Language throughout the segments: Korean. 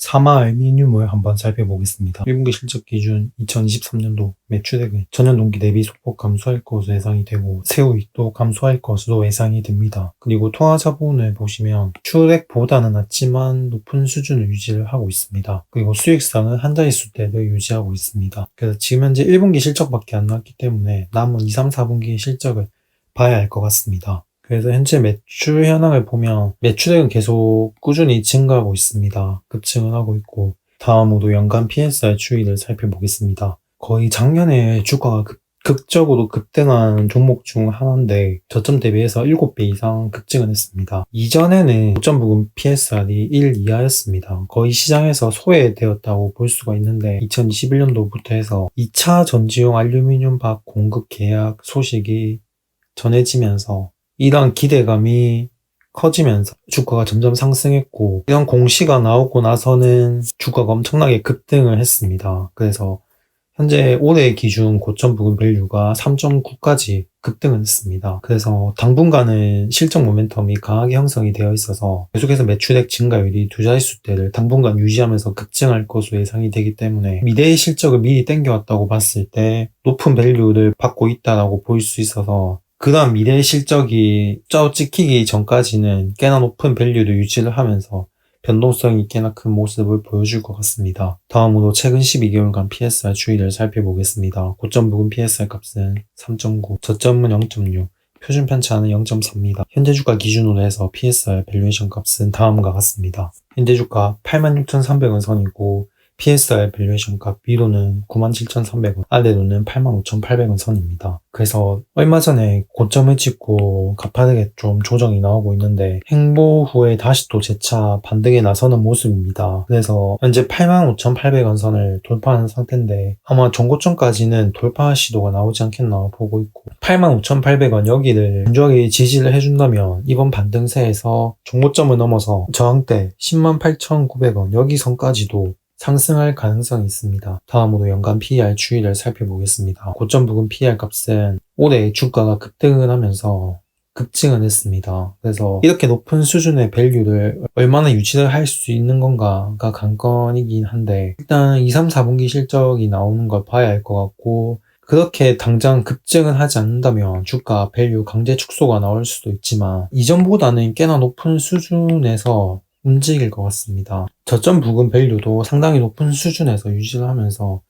사마 알미늄을 한번 살펴보겠습니다. 1분기 실적 기준 2023년도 매출액은 전년 동기 대비 소폭 감소할 것으로 예상이 되고 세후이익도 감소할 것으로 예상이 됩니다. 그리고 통화자본을 보시면 추액보다는 낮지만 높은 수준을 유지를 하고 있습니다. 그리고 수익성은 한 자릿수대를 유지하고 있습니다. 그래서 지금 현재 1분기 실적밖에 안 나왔기 때문에 남은 2, 3, 4분기 실적을 봐야 할 것 같습니다. 그래서 현재 매출 현황을 보면 매출액은 계속 꾸준히 증가하고 있습니다. 급증을 하고 있고 다음으로 연간 PSR 추이를 살펴보겠습니다. 거의 작년에 주가가 극적으로 급등한 종목 중 하나인데 저점 대비해서 7배 이상 급증을 했습니다. 이전에는 고점 부근 PSR이 1 이하였습니다. 거의 시장에서 소외되었다고 볼 수가 있는데 2021년도부터 해서 2차 전지용 알루미늄 박 공급 계약 소식이 전해지면서 이런 기대감이 커지면서 주가가 점점 상승했고 이런 공시가 나오고 나서는 주가가 엄청나게 급등을 했습니다. 그래서 현재 올해 기준 고점 부근 밸류가 3.9까지 급등을 했습니다. 그래서 당분간은 실적 모멘텀이 강하게 형성이 되어 있어서 계속해서 매출액 증가율이 두 자릿수대를 당분간 유지하면서 급증할 것으로 예상이 되기 때문에 미래의 실적을 미리 땡겨왔다고 봤을 때 높은 밸류를 받고 있다고 볼 수 있어서 그다음 미래의 실적이 쫙 찍히기 전까지는 꽤나 높은 밸류를 유지를 하면서 변동성이 꽤나 큰 모습을 보여줄 것 같습니다. 다음으로 최근 12개월간 PSR 추이를 살펴보겠습니다. 고점 부근 PSR 값은 3.9, 저점은 0.6, 표준 편차는 0.4입니다. 현재 주가 기준으로 해서 PSR 밸류에이션 값은 다음과 같습니다. 현재 주가 86,300원 선이고 PSR 밸류에이션 값 위로는 97,300원, 아래로는 85,800원 선입니다. 그래서 얼마 전에 고점을 찍고 가파르게 좀 조정이 나오고 있는데 행보 후에 다시 또 재차 반등에 나서는 모습입니다. 그래서 현재 85,800원 선을 돌파하는 상태인데 아마 전고점까지는 돌파 시도가 나오지 않겠나 보고 있고 85,800원 여기를 견조하게 지지를 해준다면 이번 반등세에서 종고점을 넘어서 저항대 108,900원 여기 선까지도 상승할 가능성이 있습니다. 다음으로 연간 PER 추이를 살펴보겠습니다. 고점 부근 PER 값은 올해 주가가 급등을 하면서 급증을 했습니다. 그래서 이렇게 높은 수준의 밸류를 얼마나 유지를 할 수 있는 건가가 관건이긴 한데 일단 2, 3, 4분기 실적이 나오는 걸 봐야 할 것 같고 그렇게 당장 급증을 하지 않는다면 주가 밸류 강제 축소가 나올 수도 있지만 이전보다는 꽤나 높은 수준에서 움직일 것 같습니다. 저점 부근 밸류도 상당히 높은 수준에서 유지를 하면서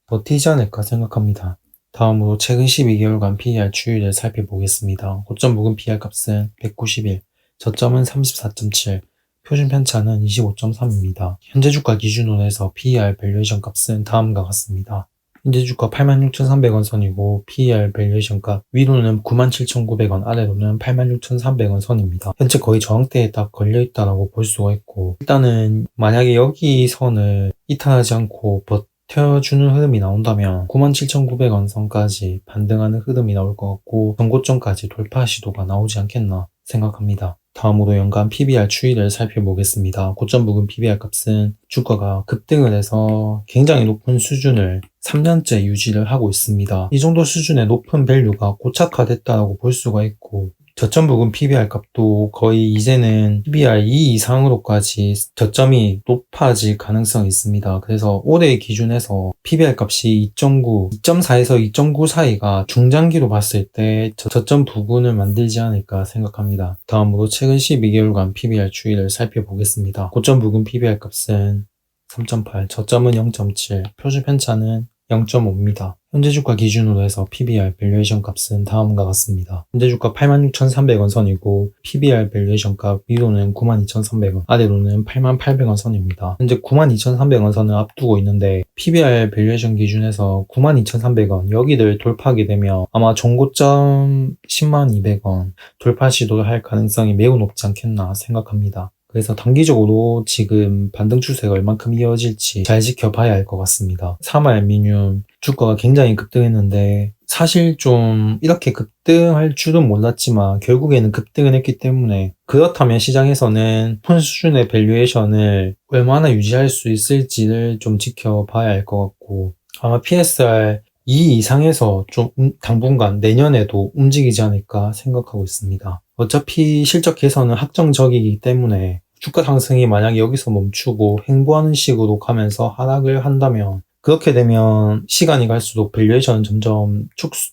버티지 않을까 생각합니다. 다음으로 최근 12개월간 PER 추이를 살펴보겠습니다. 고점 부근 PER 값은 191, 저점은 34.7, 표준 편차는 25.3입니다. 현재 주가 기준으로 해서 PER 밸류에이션 값은 다음과 같습니다. 현재 주가 86,300원 선이고 PER 밸류에이션 값 위로는 97,900원 아래로는 86,300원 선입니다. 현재 거의 저항대에 딱 걸려있다라고 볼 수가 있고 일단은 만약에 여기 선을 이탈하지 않고 버텨주는 흐름이 나온다면 97,900원 선까지 반등하는 흐름이 나올 것 같고 전고점까지 돌파 시도가 나오지 않겠나 생각합니다. 다음으로 연간 PBR 추이를 살펴보겠습니다. 고점 부근 PBR 값은 주가가 급등을 해서 굉장히 높은 수준을 3년째 유지를 하고 있습니다. 이 정도 수준의 높은 밸류가 고착화됐다고 볼 수가 있고 저점 부근 PBR 값도 거의 이제는 PBR 2 이상으로까지 저점이 높아질 가능성이 있습니다. 그래서 올해 기준에서 PBR 값이 2.9, 2.4에서 2.9 사이가 중장기로 봤을 때 저점 부근을 만들지 않을까 생각합니다. 다음으로 최근 12개월간 PBR 추이를 살펴보겠습니다. 고점 부근 PBR 값은 3.8, 저점은 0.7, 표준 편차는 0.5입니다. 현재 주가 기준으로 해서 PBR 밸류에이션 값은 다음과 같습니다. 현재 주가 86,300원 선이고 PBR 밸류에이션 값 위로는 92,300원, 아래로는 88,000원 선입니다. 현재 92,300원 선을 앞두고 있는데 PBR 밸류에이션 기준에서 92,300원 여기를 돌파하게 되면 아마 종고점 102,200원 돌파 시도를 할 가능성이 매우 높지 않겠나 생각합니다. 그래서 단기적으로 지금 반등 추세가 얼만큼 이어질지 잘 지켜봐야 할 것 같습니다. 사마알미늄 주가가 굉장히 급등했는데 사실 좀 이렇게 급등할 줄은 몰랐지만 결국에는 급등을 했기 때문에 그렇다면 시장에서는 높은 수준의 밸류에이션을 얼마나 유지할 수 있을지를 좀 지켜봐야 할 것 같고 아마 PSR 2 이상에서 좀 당분간 내년에도 움직이지 않을까 생각하고 있습니다. 어차피 실적 개선은 확정적이기 때문에 주가 상승이 만약에 여기서 멈추고 횡보하는 식으로 가면서 하락을 한다면, 그렇게 되면 시간이 갈수록 밸류에이션은 점점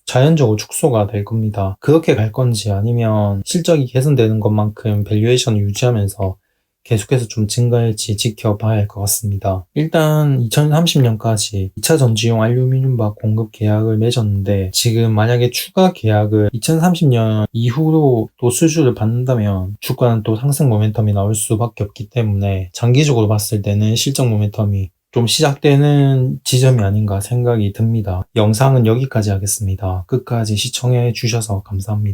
자연적으로 축소가 될 겁니다. 그렇게 갈 건지 아니면 실적이 개선되는 것만큼 밸류에이션을 유지하면서 계속해서 좀 증가할지 지켜봐야 할 것 같습니다. 일단 2030년까지 2차 전지용 알루미늄박 공급 계약을 맺었는데, 지금 만약에 추가 계약을 2030년 이후로 또 수주를 받는다면 주가는 또 상승 모멘텀이 나올 수밖에 없기 때문에 장기적으로 봤을 때는 실적 모멘텀이 좀 시작되는 지점이 아닌가 생각이 듭니다. 영상은 여기까지 하겠습니다. 끝까지 시청해 주셔서 감사합니다.